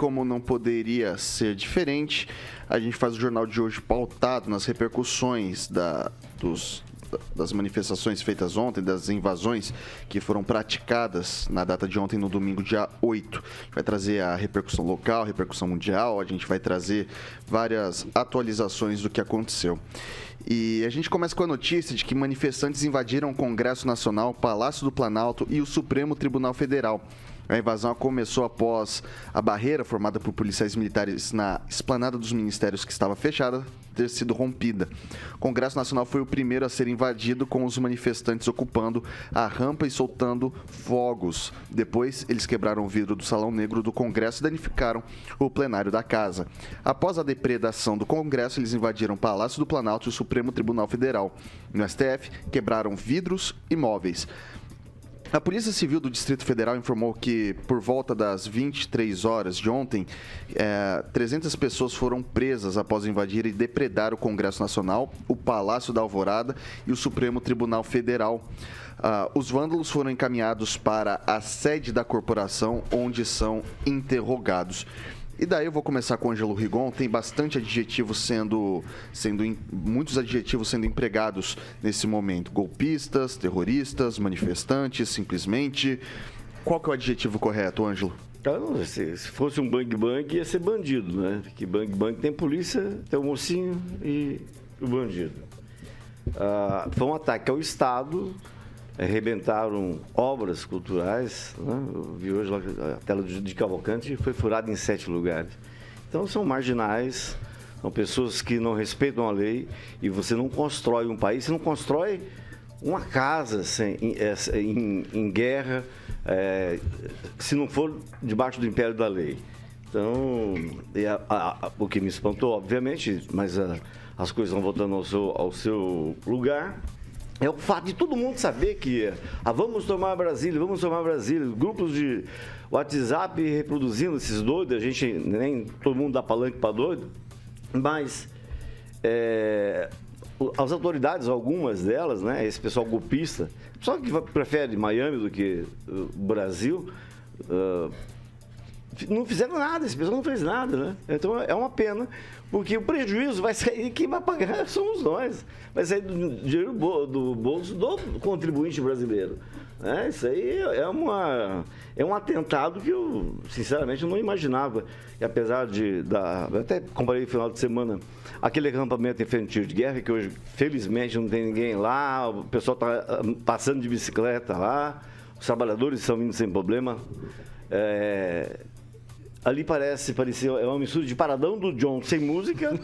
como não poderia ser diferente, a gente faz o jornal de hoje pautado nas repercussões das manifestações feitas ontem, das invasões que foram praticadas na data de ontem, no domingo, dia 8. A gente vai trazer a repercussão local, a repercussão mundial, a gente vai trazer várias atualizações do que aconteceu. E a gente começa com a notícia de que manifestantes invadiram o Congresso Nacional, o Palácio do Planalto e o Supremo Tribunal Federal. A invasão começou após a barreira formada por policiais militares na esplanada dos ministérios, que estava fechada, ter sido rompida. O Congresso Nacional foi o primeiro a ser invadido, com os manifestantes ocupando a rampa e soltando fogos. Depois, eles quebraram o vidro do Salão Negro do Congresso e danificaram o plenário da casa. Após a depredação do Congresso, eles invadiram o Palácio do Planalto e o Supremo Tribunal Federal. No STF, quebraram vidros e móveis. A Polícia Civil do Distrito Federal informou que, por volta das 23 horas de ontem, 300 pessoas foram presas após invadir e depredar o Congresso Nacional, o Palácio da Alvorada e o Supremo Tribunal Federal. Os vândalos foram encaminhados para a sede da corporação, onde são interrogados. E daí eu vou começar com o Ângelo Rigon. Tem bastante adjetivo muitos adjetivos sendo empregados nesse momento. Golpistas, terroristas, manifestantes, simplesmente. Qual que é o adjetivo correto, Ângelo? Se fosse um bang-bang, ia ser bandido, né? Porque bang-bang tem polícia, tem o mocinho e o bandido. Foi um ataque ao Estado, arrebentaram obras culturais, né? Eu vi hoje lá a tela de Cavalcante foi furada em 7 lugares. Então são marginais, são pessoas que não respeitam a lei, e você não constrói um país, você não constrói uma casa em guerra, se não for debaixo do império da lei. Então, o que me espantou, obviamente, mas as coisas vão voltando ao seu lugar. É o fato de todo mundo saber que vamos tomar Brasília, grupos de WhatsApp reproduzindo esses doidos, a gente nem todo mundo dá palanque para doido, mas as autoridades, algumas delas, né, esse pessoal golpista, pessoal que prefere Miami do que o Brasil, não fizeram nada, esse pessoal não fez nada, né? Então é uma pena, porque o prejuízo vai sair, quem vai pagar somos nós, vai sair do dinheiro do bolso do contribuinte brasileiro. Isso aí é um atentado que eu, sinceramente, não imaginava. E apesar eu até comparei no final de semana aquele acampamento em frente ao tiro de guerra, que hoje, felizmente, não tem ninguém lá, o pessoal está passando de bicicleta lá, os trabalhadores estão indo sem problema. Ali parecia uma mistura de Paradão do John sem música,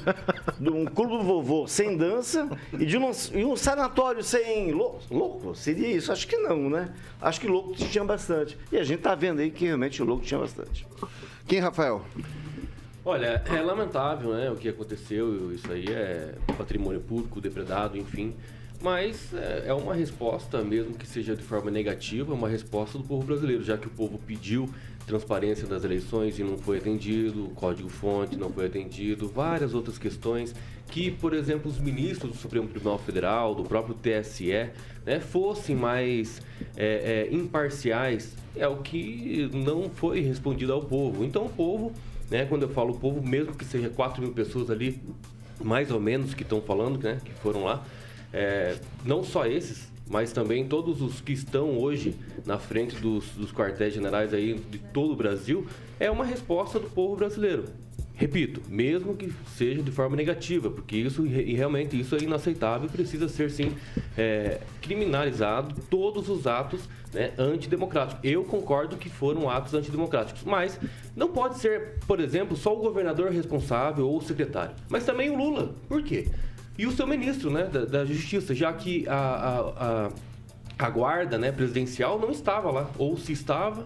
de um clube do vovô sem dança e um sanatório sem louco. Seria isso? Acho que não, né? Acho que louco tinha bastante. E a gente tá vendo aí que realmente o louco tinha bastante. Quem, Rafael? Olha, é lamentável, né, o que aconteceu. Isso aí é patrimônio público, depredado, enfim. Mas é uma resposta, mesmo que seja de forma negativa, uma resposta do povo brasileiro, já que o povo pediu transparência das eleições e não foi atendido, o código-fonte não foi atendido, várias outras questões que, por exemplo, os ministros do Supremo Tribunal Federal, do próprio TSE, né, fossem mais imparciais, é o que não foi respondido ao povo. Então o povo, né, quando eu falo povo, mesmo que seja 4 mil pessoas ali, mais ou menos, que estão falando, né, que foram lá, não só esses, mas também todos os que estão hoje na frente dos quartéis generais aí de todo o Brasil, é uma resposta do povo brasileiro. Repito, mesmo que seja de forma negativa, porque isso, e realmente isso é inaceitável e precisa ser, sim, criminalizado todos os atos, né, antidemocráticos. Eu concordo que foram atos antidemocráticos, mas não pode ser, por exemplo, só o governador responsável ou o secretário, mas também o Lula. Por quê? E o seu ministro, né, da Justiça, já que a guarda, né, presidencial não estava lá, ou se estava,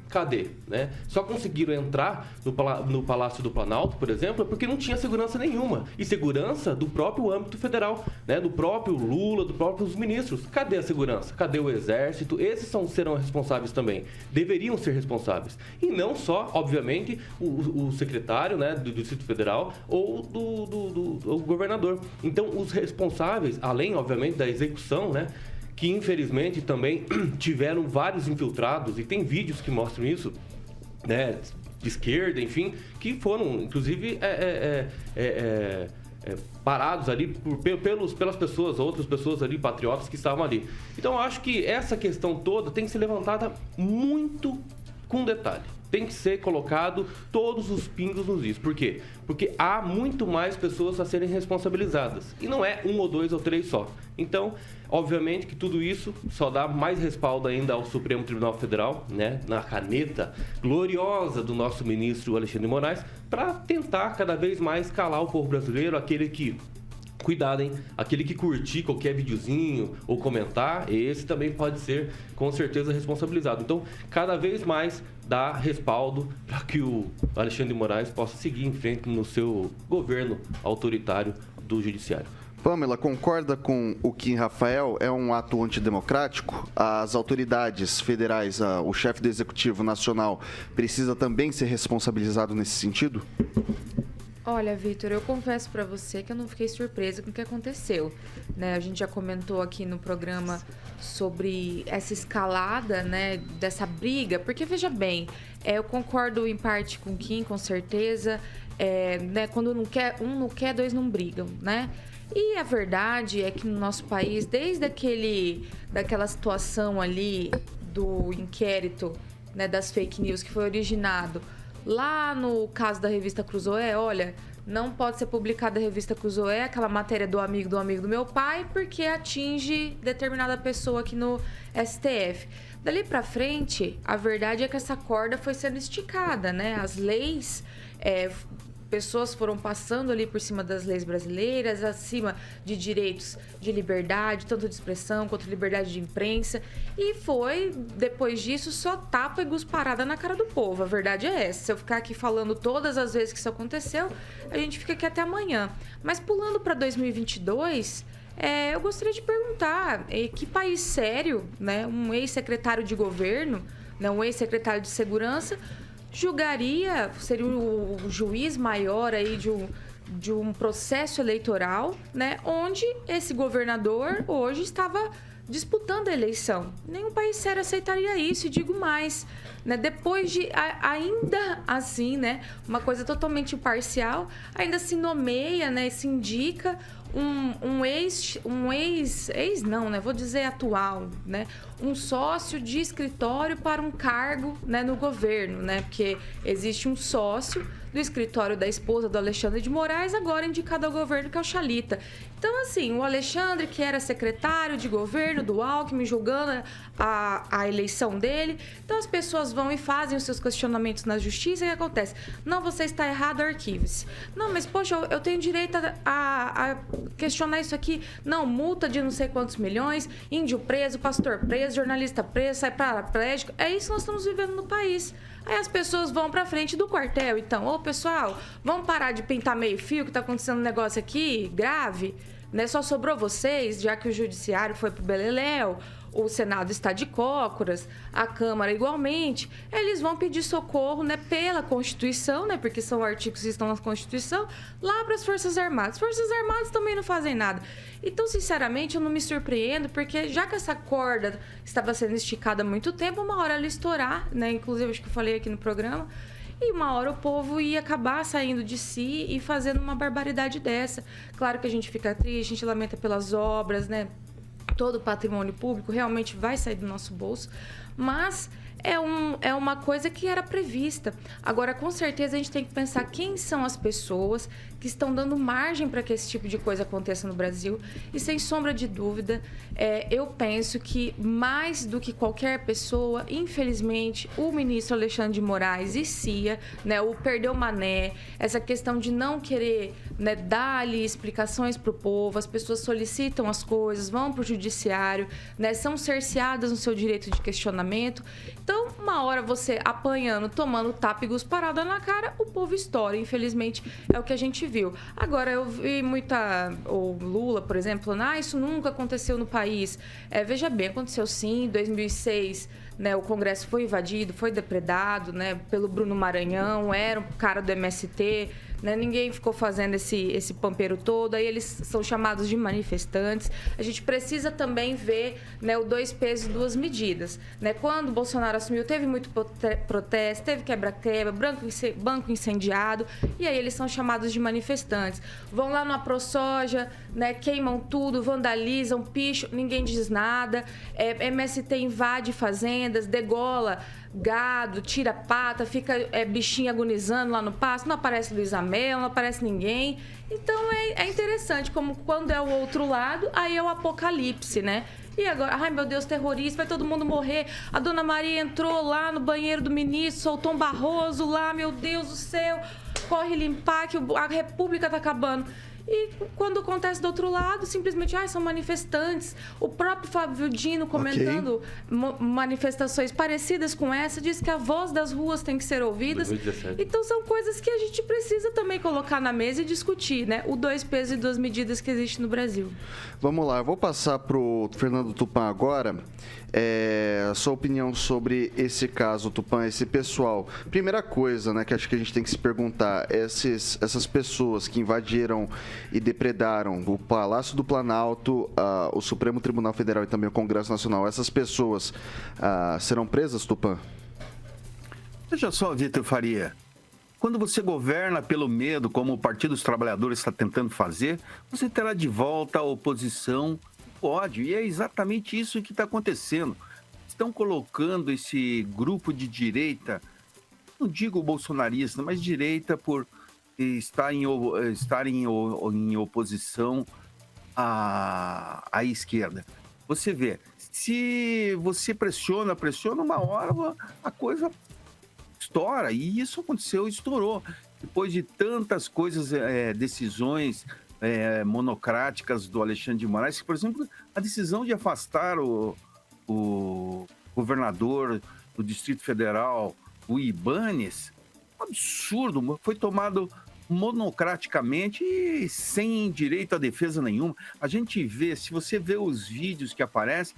cadê? Né? Só conseguiram entrar no Palácio do Planalto, por exemplo, porque não tinha segurança nenhuma. E segurança do próprio âmbito federal, né, do próprio Lula, dos próprios ministros. Cadê a segurança? Cadê o Exército? Esses serão responsáveis também. Deveriam ser responsáveis. E não só, obviamente, o secretário, né, do Distrito Federal ou do governador. Então, os responsáveis, além, obviamente, da execução, né, que infelizmente também tiveram vários infiltrados, e tem vídeos que mostram isso, né? de esquerda, enfim, que foram, inclusive, parados ali pelas pessoas, outras pessoas ali, patriotas que estavam ali. Então, eu acho que essa questão toda tem que ser levantada muito com detalhe. Tem que ser colocado todos os pingos nos is. Por quê? Porque há muito mais pessoas a serem responsabilizadas. E não é 1 ou 2 ou 3 só. Então, obviamente que tudo isso só dá mais respaldo ainda ao Supremo Tribunal Federal, né, na caneta gloriosa do nosso ministro Alexandre de Moraes, para tentar cada vez mais calar o povo brasileiro, aquele que... Cuidado, hein? Aquele que curtir qualquer videozinho ou comentar, esse também pode ser, com certeza, responsabilizado. Então, cada vez mais dá respaldo para que o Alexandre de Moraes possa seguir em frente no seu governo autoritário do Judiciário. Pamela, concorda com o Kim Rafael? É um ato antidemocrático? As autoridades federais, o chefe do Executivo Nacional, precisa também ser responsabilizado nesse sentido? Olha, Vitor, eu confesso para você que eu não fiquei surpresa com o que aconteceu, né? A gente já comentou aqui no programa sobre essa escalada, né, dessa briga, porque veja bem, eu concordo em parte com o Kim, com certeza, né, quando um não quer, dois não brigam, né? E a verdade é que no nosso país, desde daquela situação ali do inquérito, né, das fake news que foi originado lá no caso da revista Cruzoé, olha, não pode ser publicada a revista Cruzoé, aquela matéria do amigo do meu pai, porque atinge determinada pessoa aqui no STF. Dali pra frente, a verdade é que essa corda foi sendo esticada, né? As leis... pessoas foram passando ali por cima das leis brasileiras, acima de direitos de liberdade, tanto de expressão quanto de liberdade de imprensa. E foi, depois disso, só tapa e gusparada na cara do povo. A verdade é essa. Se eu ficar aqui falando todas as vezes que isso aconteceu, a gente fica aqui até amanhã. Mas pulando para 2022... eu gostaria de perguntar, que país sério, né, um ex-secretário de governo, né, um ex-secretário de segurança, julgaria, seria o juiz maior aí de um processo eleitoral, né, onde esse governador hoje estava disputando a eleição. Nenhum país sério aceitaria isso, e digo mais, né, depois de, ainda assim, né, uma coisa totalmente imparcial, ainda se nomeia, né, se indica vou dizer atual, né, um sócio de escritório para um cargo, né, no governo, né, porque existe um sócio do escritório da esposa do Alexandre de Moraes, agora indicado ao governo, que é o Chalita. Então, assim, o Alexandre, que era secretário de governo do Alckmin, julgando a eleição dele. Então, as pessoas vão e fazem os seus questionamentos na justiça, e o que acontece? Não, você está errado, arquive-se. Não, mas, poxa, eu tenho direito a questionar isso aqui. Não, multa de não sei quantos milhões, índio preso, pastor preso, jornalista preso, sai paraplégico. É isso que nós estamos vivendo no país. Aí as pessoas vão pra frente do quartel, então, ô pessoal, vamos parar de pintar meio fio, que tá acontecendo um negócio aqui grave, né? Só sobrou vocês, já que o judiciário foi pro beleléu, o Senado está de cócoras, a Câmara igualmente, eles vão pedir socorro, né, pela Constituição, né, porque são artigos que estão na Constituição, lá para as Forças Armadas. As Forças Armadas também não fazem nada. Então, sinceramente, eu não me surpreendo, porque já que essa corda estava sendo esticada há muito tempo, uma hora ela estourar, né, inclusive acho que eu falei aqui no programa, e uma hora o povo ia acabar saindo de si e fazendo uma barbaridade dessa. Claro que a gente fica triste, a gente lamenta pelas obras, né? Todo o patrimônio público realmente vai sair do nosso bolso, mas é uma coisa que era prevista. Agora, com certeza, a gente tem que pensar quem são as pessoas que estão dando margem para que esse tipo de coisa aconteça no Brasil. E, sem sombra de dúvida, eu penso que, mais do que qualquer pessoa, infelizmente, o ministro Alexandre de Moraes e Cia, né, o perdeu mané, essa questão de não querer, né, dar ali explicações para o povo, as pessoas solicitam as coisas, vão para o judiciário, né, são cerceadas no seu direito de questionamento. Então, uma hora você apanhando, tomando tapa e gusparada na cara, o povo estoura. Infelizmente, é o que a gente viu. Agora, eu vi o Lula, por exemplo, falando, isso nunca aconteceu no país. Veja bem, aconteceu sim, em 2006, né, o Congresso foi invadido, foi depredado, né, pelo Bruno Maranhão, era um cara do MST, né, ninguém ficou fazendo esse pampeiro todo, aí eles são chamados de manifestantes. A gente precisa também ver, né, o 2 pesos e 2 medidas. Né? Quando o Bolsonaro assumiu, teve muito protesto, teve quebra-quebra, banco incendiado, e aí eles são chamados de manifestantes. Vão lá no AproSoja, né, queimam tudo, vandalizam, picham, ninguém diz nada. MST invade fazendas, degola gado, tira pata, fica bichinho agonizando lá no pasto, não aparece Luiz Amel, não aparece ninguém. Então é interessante como quando é o outro lado, aí é o apocalipse, né? E agora, ai meu Deus, terrorista, vai todo mundo morrer. A dona Maria entrou lá no banheiro do ministro, soltou um Barroso lá, meu Deus do céu, corre limpar que a República tá acabando. E quando acontece do outro lado, simplesmente, são manifestantes. O próprio Fábio Dino, comentando manifestações parecidas com essa, diz que a voz das ruas tem que ser ouvida. Então, são coisas que a gente precisa também colocar na mesa e discutir, né? O 2 pesos e 2 medidas que existe no Brasil. Vamos lá, eu vou passar para o Fernando Tupã agora. A sua opinião sobre esse caso, Tupã, esse pessoal. Primeira coisa, né, que acho que a gente tem que se perguntar, essas pessoas que invadiram e depredaram o Palácio do Planalto, o Supremo Tribunal Federal e também o Congresso Nacional, essas pessoas serão presas, Tupã? Veja só, Vitor Faria, quando você governa pelo medo, como o Partido dos Trabalhadores está tentando fazer, você terá de volta a oposição. Pode, e é exatamente isso que está acontecendo. Estão colocando esse grupo de direita, não digo bolsonarista, mas direita por estar em oposição à esquerda. Você vê, se você pressiona, uma hora a coisa estoura, e isso aconteceu, estourou. Depois de tantas coisas, decisões monocráticas do Alexandre de Moraes, por exemplo, a decisão de afastar o governador do Distrito Federal, o Ibanez, absurdo, foi tomado monocraticamente e sem direito à defesa nenhuma. A gente vê, se você vê os vídeos que aparecem,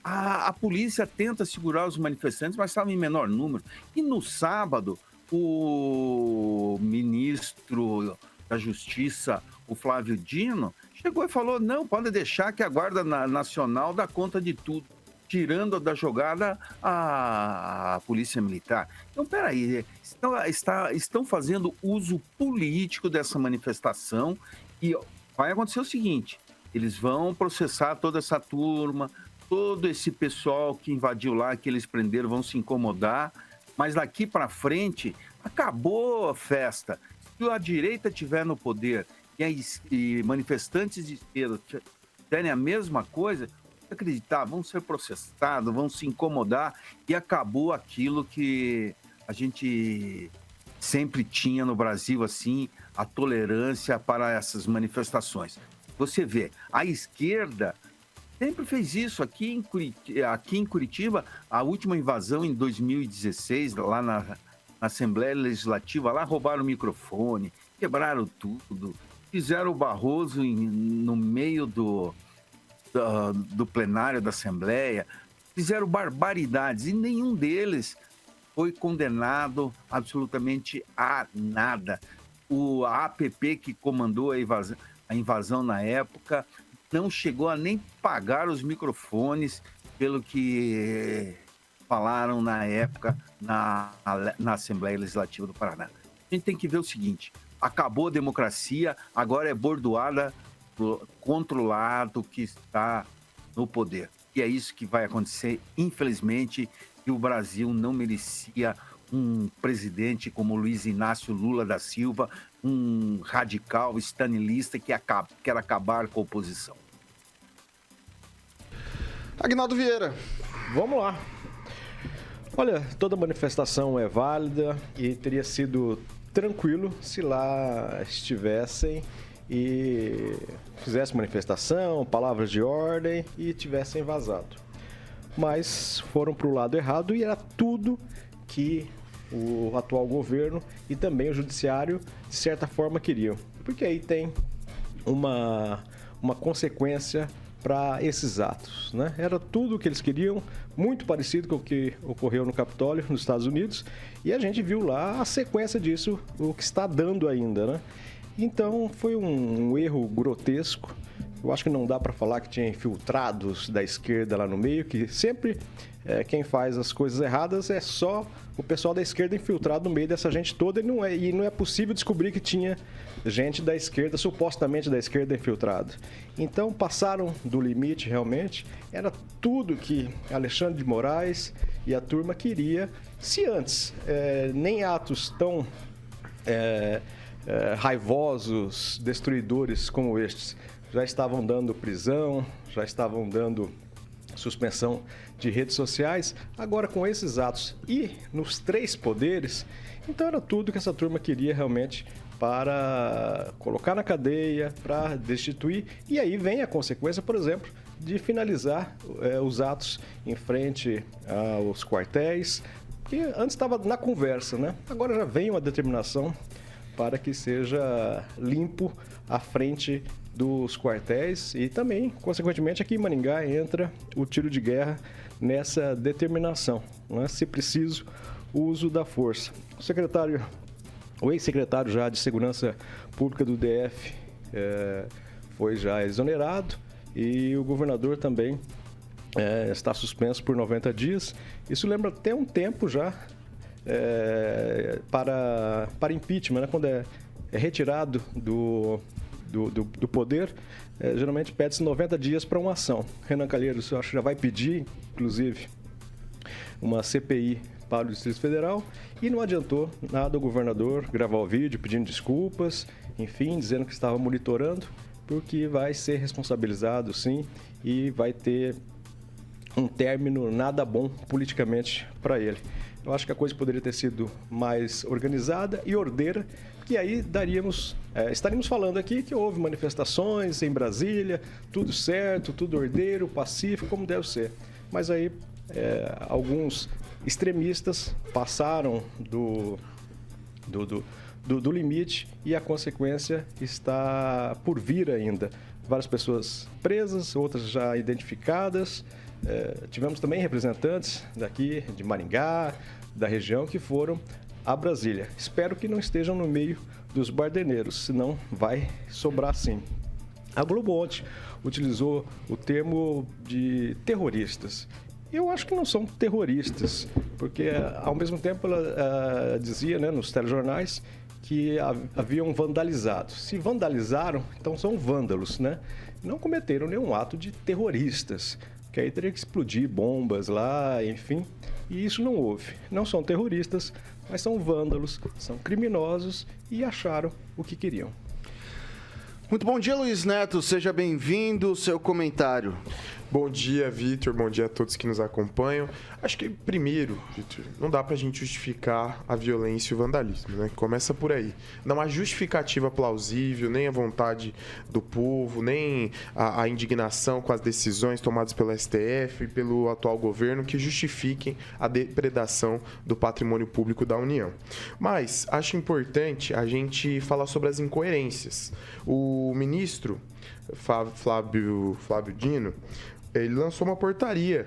a polícia tenta segurar os manifestantes, mas estava em menor número. E no sábado, o ministro da Justiça, o Flávio Dino, chegou e falou, não, pode deixar que a Guarda Nacional dá conta de tudo, tirando da jogada a Polícia Militar. Então, peraí, estão fazendo uso político dessa manifestação e vai acontecer o seguinte, eles vão processar toda essa turma, todo esse pessoal que invadiu lá, que eles prenderam, vão se incomodar, mas daqui para frente, acabou a festa. Se a direita estiver no poder e manifestantes de esquerda fizerem a mesma coisa, acreditar, vão ser processados, vão se incomodar e acabou aquilo que a gente sempre tinha no Brasil, assim, a tolerância para essas manifestações. Você vê, a esquerda sempre fez isso. Aqui em Curitiba, a última invasão em 2016, lá na Assembleia Legislativa, lá roubaram o microfone, quebraram tudo, fizeram o Barroso no meio do plenário da Assembleia, fizeram barbaridades e nenhum deles foi condenado absolutamente a nada. A APP que comandou a invasão na época não chegou a nem pagar os microfones, pelo que falaram na época na Assembleia Legislativa do Paraná. A gente tem que ver o seguinte, acabou a democracia, agora é bordoada contra o lado que está no poder. E é isso que vai acontecer, infelizmente, e o Brasil não merecia um presidente como Luiz Inácio Lula da Silva, um radical stalinista que quer acabar com a oposição. Aguinaldo Vieira. Vamos lá. Olha, toda manifestação é válida e teria sido tranquilo se lá estivessem e fizessem manifestação, palavras de ordem e tivessem vazado. Mas foram para o lado errado e era tudo que o atual governo e também o judiciário, de certa forma, queriam. Porque aí tem uma consequência para esses atos, né? Era tudo o que eles queriam, muito parecido com o que ocorreu no Capitólio, nos Estados Unidos, e a gente viu lá a sequência disso, o que está dando ainda, né? Então, foi um erro grotesco. Eu acho que não dá para falar que tinha infiltrados da esquerda lá no meio, que sempre quem faz as coisas erradas é só o pessoal da esquerda infiltrado no meio dessa gente toda e não é possível descobrir que tinha gente da esquerda, supostamente da esquerda, infiltrada. Então passaram do limite realmente, era tudo que Alexandre de Moraes e a turma queria, se antes nem atos tão raivosos, destruidores como estes já estavam dando prisão, já estavam dando suspensão de redes sociais, agora com esses atos e nos 3 poderes, então era tudo que essa turma queria realmente para colocar na cadeia, para destituir, e aí vem a consequência, por exemplo, de finalizar os atos em frente aos quartéis, que antes estava na conversa, né? Agora já vem uma determinação para que seja limpo a frente dos quartéis e também, consequentemente, aqui em Maringá entra o tiro de guerra nessa determinação, né? Se preciso, o uso da força. O ex-secretário já de Segurança Pública do DF foi já exonerado e o governador também está suspenso por 90 dias. Isso lembra até um tempo já para impeachment, né? Quando é retirado do poder, geralmente pede-se 90 dias para uma ação. Renan Calheiros, eu acho que já vai pedir, inclusive, uma CPI para o Distrito Federal e não adiantou nada o governador gravar o vídeo pedindo desculpas, enfim, dizendo que estava monitorando, porque vai ser responsabilizado, sim, e vai ter um término nada bom politicamente para ele. Eu acho que a coisa poderia ter sido mais organizada e ordeira, que aí estaríamos falando aqui que houve manifestações em Brasília, tudo certo, tudo ordeiro, pacífico, como deve ser. Mas aí alguns extremistas passaram do limite e a consequência está por vir ainda. Várias pessoas presas, outras já identificadas. Tivemos também representantes daqui de Maringá, da região, que foram a Brasília. Espero que não estejam no meio dos barderneiros, senão vai sobrar sim. A Globo ontem utilizou o termo de terroristas. Eu acho que não são terroristas, porque ao mesmo tempo ela dizia, né, nos telejornais que haviam vandalizado. Se vandalizaram, então são vândalos, né? Não cometeram nenhum ato de terroristas, que aí teria que explodir bombas lá, enfim, e isso não houve. Não são terroristas, mas são vândalos, são criminosos e acharam o que queriam. Muito bom dia, Luiz Neto. Seja bem-vindo. Seu comentário. Bom dia, Vitor. Bom dia a todos que nos acompanham. Acho que, primeiro, Vitor, não dá pra gente justificar a violência e o vandalismo, né? Começa por aí. Não há justificativa plausível, nem a vontade do povo, nem a indignação com as decisões tomadas pelo STF e pelo atual governo que justifiquem a depredação do patrimônio público da União. Mas acho importante a gente falar sobre as incoerências. O ministro Flávio Dino, ele lançou uma portaria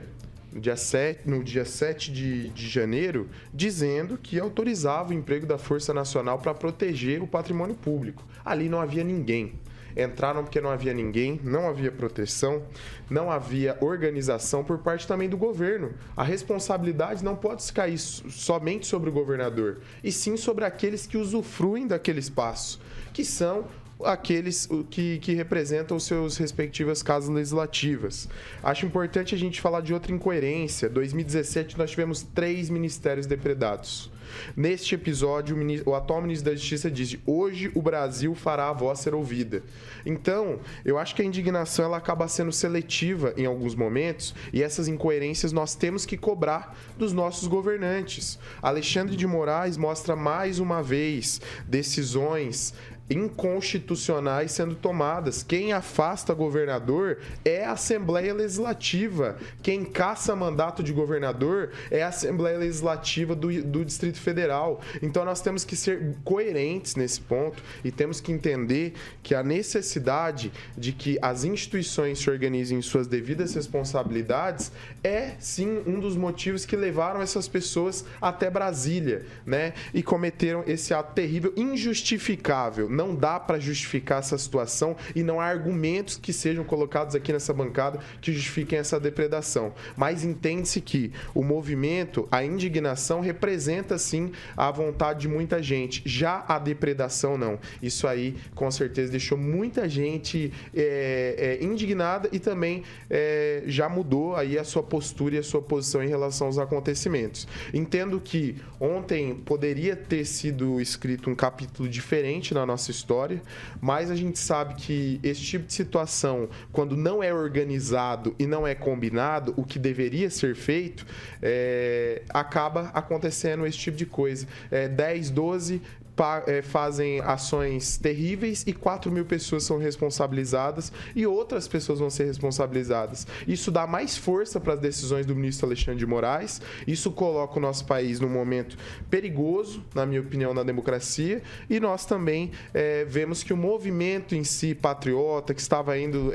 no dia 7 de janeiro, dizendo que autorizava o emprego da Força Nacional para proteger o patrimônio público. Ali não havia ninguém. Entraram porque não havia ninguém, não havia proteção, não havia organização por parte também do governo. A responsabilidade não pode cair somente sobre o governador, e sim sobre aqueles que usufruem daquele espaço, que são aqueles que representam os seus respectivas casas legislativas. Acho importante a gente falar de outra incoerência. Em 2017, nós tivemos 3 ministérios depredados. Neste episódio, o atual ministro da Justiça disse: hoje o Brasil fará a voz ser ouvida. Então, eu acho que a indignação ela acaba sendo seletiva em alguns momentos, e essas incoerências nós temos que cobrar dos nossos governantes. Alexandre de Moraes mostra mais uma vez decisões inconstitucionais sendo tomadas. Quem afasta governador é a Assembleia Legislativa. Quem caça mandato de governador é a Assembleia Legislativa do Distrito Federal. Então nós temos que ser coerentes nesse ponto e temos que entender que a necessidade de que as instituições se organizem em suas devidas responsabilidades é sim um dos motivos que levaram essas pessoas até Brasília, né? E cometeram esse ato terrível, injustificável. não dá para justificar essa situação e não há argumentos que sejam colocados aqui nessa bancada que justifiquem essa depredação. Mas entende-se que o movimento, a indignação representa sim a vontade de muita gente. Já a depredação não. Isso aí com certeza deixou muita gente indignada e também já mudou aí a sua postura e a sua posição em relação aos acontecimentos. Entendo que ontem poderia ter sido escrito um capítulo diferente na nossa história, mas a gente sabe que esse tipo de situação, quando não é organizado e não é combinado, o que deveria ser feito, acaba acontecendo esse tipo de coisa. 10, 12 fazem ações terríveis e 4.000 pessoas são responsabilizadas e outras pessoas vão ser responsabilizadas. Isso dá mais força para as decisões do ministro Alexandre de Moraes, isso coloca o nosso país num momento perigoso, na minha opinião, na democracia, e nós também vemos que o movimento em si, patriota, que estava indo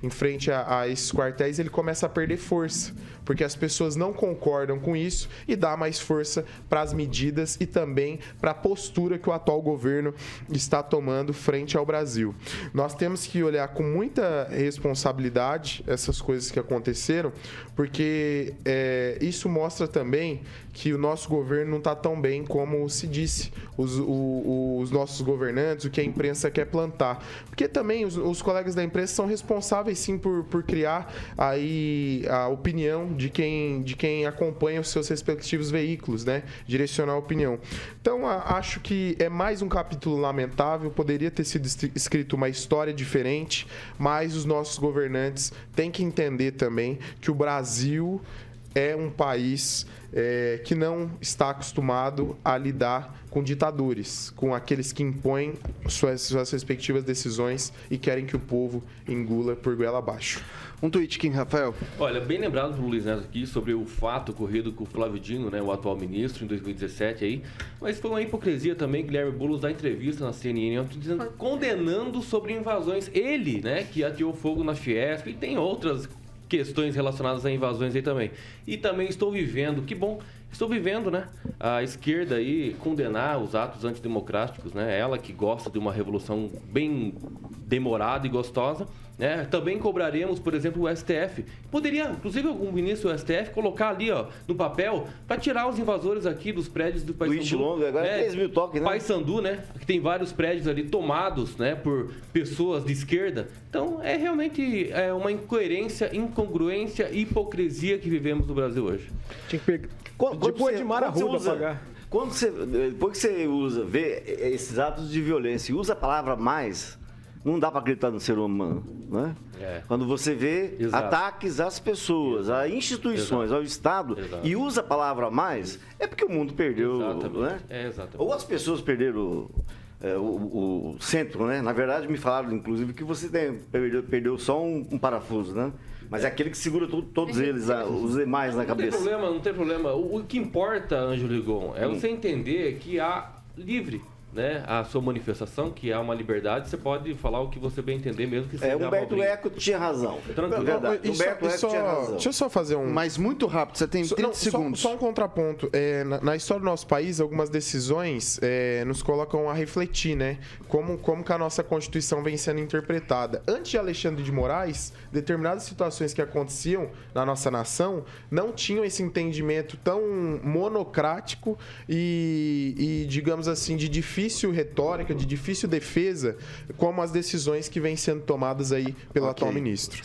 em frente a esses quartéis, ele começa a perder força, porque as pessoas não concordam com isso e dá mais força para as medidas e também para a postura que o atual governo está tomando frente ao Brasil. Nós temos que olhar com muita responsabilidade essas coisas que aconteceram, porque isso mostra também que o nosso governo não está tão bem como se disse, os nossos governantes, o que a imprensa quer plantar. Porque também os colegas da imprensa são responsáveis sim por criar aí a opinião de quem acompanha os seus respectivos veículos, né? Direcionar a opinião. Então, acho que é mais um capítulo lamentável, poderia ter sido escrito uma história diferente, mas os nossos governantes têm que entender também que o Brasil é um país que não está acostumado a lidar com ditadores, com aqueles que impõem suas respectivas decisões e querem que o povo engula por goela abaixo. Um tweet, Kim Rafael. Olha, bem lembrado pelo Luiz Neto aqui sobre o fato ocorrido com o Flávio Dino, né, o atual ministro, em 2017 aí, mas foi uma hipocrisia também, Guilherme Boulos dá entrevista na CNN, condenando sobre invasões. Ele, né, que ateou fogo na Fiesp, e tem outras questões relacionadas a invasões aí também. E também estou vivendo, que bom, né? A esquerda aí condenar os atos antidemocráticos, né? Ela que gosta de uma revolução bem demorada e gostosa, né? Também cobraremos, por exemplo, o STF. Poderia, inclusive, algum ministro do STF colocar ali, ó, no papel, para tirar os invasores aqui dos prédios do Paysandu. Longo, agora é 3 mil toques, né? Paysandu, né? Que tem vários prédios ali tomados, né, por pessoas de esquerda. Então, realmente uma incoerência, incongruência e hipocrisia que vivemos no Brasil hoje. Tinha que pegar. Depois de Mara Ruda pagar. Depois que você vê esses atos de violência e usa a palavra mais, não dá para acreditar no ser humano, né? Quando você vê ataques às pessoas, a instituições, ao Estado, e usa a palavra mais, é porque o mundo perdeu, né? Exatamente. Ou as pessoas perderam o centro, né? Na verdade, me falaram, inclusive, que você perdeu só um parafuso, né? Mas é aquele que segura todos eles, os demais na cabeça. Não tem problema. O que importa, Ângelo Rigon, é você entender que há livre, né, a sua manifestação, que há uma liberdade, você pode falar o que você bem entender, mesmo que seja Humberto Eco tinha razão. Verdade. Humberto Eco tinha razão. Deixa eu só fazer Mas muito rápido, você tem 30 segundos. Só um contraponto. Na história do nosso país, algumas decisões nos colocam a refletir, né? Como que a nossa Constituição vem sendo interpretada. Antes de Alexandre de Moraes, determinadas situações que aconteciam na nossa nação não tinham esse entendimento tão monocrático e digamos assim, de difícil retórica, de difícil defesa, como as decisões que vêm sendo tomadas aí pelo atual ministro.